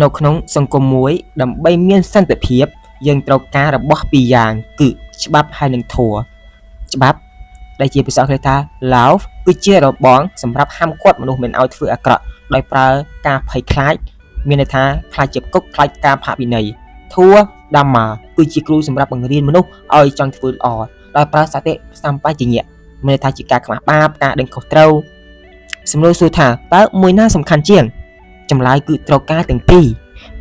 នៅក្នុងសង្គមមួយដើម្បីមានសន្តិភាពយើងត្រូវការរបស់ពីរយ៉ាងគឺច្បាប់ហើយនិងធម៌ច្បាប់ដែលជាភាសាអង់គ្លេសថា law គឺជារបងសម្រាប់ហាមឃាត់មនុស្សមិនឲ្យធ្វើអាក្រក់ដោយប្រើការភ័យខ្លាចមានន័យថាខ្លាចជាគុកខ្លាចការផាកពិន័យធម៌ Dhamma គឺជាគ្រូសម្រាប់បង្រៀនមនុស្សឲ្យចង់ធ្វើល្អដោយប្រើសតិសម្បជញ្ញៈមានន័យថាជាការខ្មាស់បាបការដឹងខុសត្រូវសំណួរសួរថាតើមួយណាសំខាន់ជាងចម្លើយគឺត្រូវការទាំងពីរ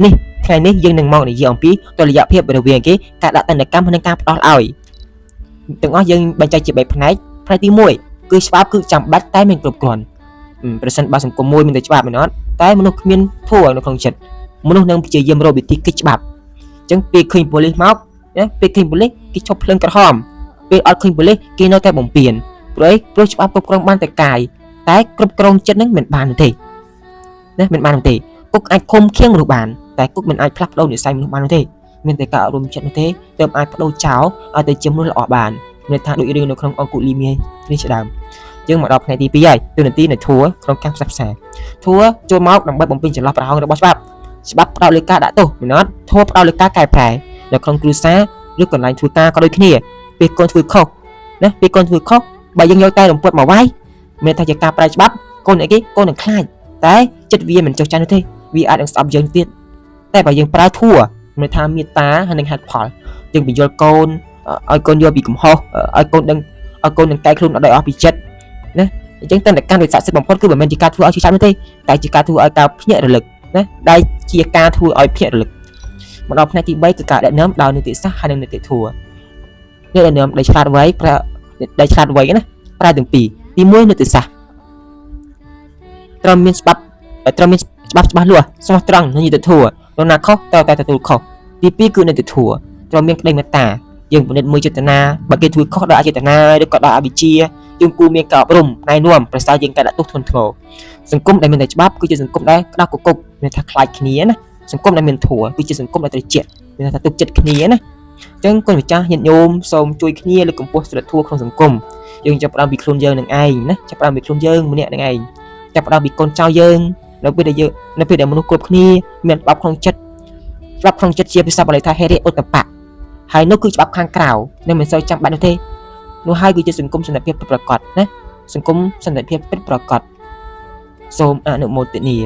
នេះថ្ងៃនេះយើងនឹងមកនិយាយអំពីតុល្យភាពរវាងគេការដាក់ទណ្ឌកម្មនិងការផ្ដោតឲ្យទាំងអស់យើងបែងចែកជា3ផ្នែកទី1គឺច្បាប់គឺចាំបាច់តែមិនគ្រប់គ្រាន់ប្រសិនបើសង្គមមួយមានតែច្បាប់មិនអត់តែមនុស្សគ្មានធម៌នៅក្នុងចិត្តមនុស្សនឹងព្យាយាមរកវិធីគេចច្បាប់អញ្ចឹងពេលឃើញប៉ូលីសមកណាពេលឃើញប៉ូលីសគេឈប់ភ្លើងក្រហមពេលអត់ឃើញប៉ូលីសគេនៅតែបំពេញព្រោះច្បាប់គ្រប់គ្រងបានតែកាយតែគ្រប់គ្រងចិត្តនឹងមិនបានទេណាមិនបានទេគុកអាចឃុំឃាំងមនុស្សបានតែគុកមិនអាចផ្លាស់ប្ដូរនិស្ស័យមនុស្សបានទេមានតែការអប់រំចិត្តនោះទេទើបអាចបដូរចោលឲ្យទៅជាមនុស្សល្អបានមានថាដូចរឿងនៅក្នុងអង្គុលីមីនេះជាដើមយើងមកដល់ផ្នែកទី2ហើយទូនាទីនៃធัวក្នុងការផ្សព្វផ្សាយធัวចូលមកដើម្បីបំពេញចន្លោះប្រហោងរបស់ច្បាប់ផ្ដោតលើការដាក់ទោសមិនអត់ធัวផ្ដោតលើការកែប្រែនៅក្នុងគ្រួសារឬកន្លែងធ្វើការក៏ដូចគ្នាពេលកូនធ្វើខុសណាពេលកូនធ្វើខុសបើយើងយកតែរំពុតមកវាយមានថាជាការប្រែច្បាប់កូនអីគេកូននឹងខ្លាចតែចិត្តវាមិនចុះចាញ់នោះទេវាអាចនឹងស្អប់យើងទៀតតែបើយើងប្រើធัวមានថាមេត្តាហើយនឹងហេតុផលយើងបញ្យល់កូនឲ្យកូនយកពីកំហុសឲ្យកូននឹងកែខ្លួនឲ្យអស់ពីចិត្តណាអញ្ចឹងតើកម្មវិស័ក្តិសិទ្ធិបំផុតគឺមិនមែនជាការធ្វើឲ្យឈឺចាប់នោះទេតែជាការធ្វើឲ្យការភ្ញាក់រលឹកណាដែលជាការធ្វើឲ្យភ្ញាក់រលឹកមកដល់ផ្នែកទី3គឺការដឹកនាំដោយនីតិសាស្ត្រហើយនិងនីតិធัวនេះដឹកនាំដែលឆ្លាតវៃណាប្រើទាំងពីរទី1នីតិសាស្ត្រត្រូវមានច្បាប់ច្បាស់លាស់ស្មោះត្រង់និងយុត្តិធម៌នរណាខុសត្រូវតែទទួលខុសទី2គឺនីតិធម៌ត្រូវមានក្តីមេត្តាយើងពិនិត្យមើលចេតនាបើគេធ្វើខុសដោយអចេតនាឬក៏ដោយអវិជ្ជាយើងគួរមានការអប់រំណែនាំប្រសើរជាងការដាក់ទោសធ្ងន់ធ្ងរសង្គមដែលមានតែច្បាប់គឺជាសង្គមដែលក្តៅគគុកមានថាខ្លាចគ្នាណាសង្គមដែលមានធម៌គឺជាសង្គមដែលត្រជាក់មានថាទុកចិត្តគ្នាណាអញ្ចឹងគុណម្ចាស់ញាតិញោមសូមជួយគ្នាលើកកម្ពស់សិលធម៌ក្នុងសង្គមយើងចាប់ផ្ដើមពីខ្លួនយើងនឹងឯងណាចាប់ផ្ដើមពីខ្លួនយើងម្នាក់នឹងឯងចាប់ផ្ដើមពីកូនចៅយើងនៅពេលដែលមនុស្សគ្រប់គ្នាមានច្បាប់ក្នុងចិត្តជាភាសាបាលីថាហេរិឧត្តបៈហើយនោះគឺច្បាប់ខាងក្រៅនឹងមិនសូវចាំបាច់នោះទេនោះហើយគឺជាសង្គមសន្តិភាពពិតប្រាកដណាសង្គមសន្តិភាពពិតប្រាកដសូមអនុមោទនា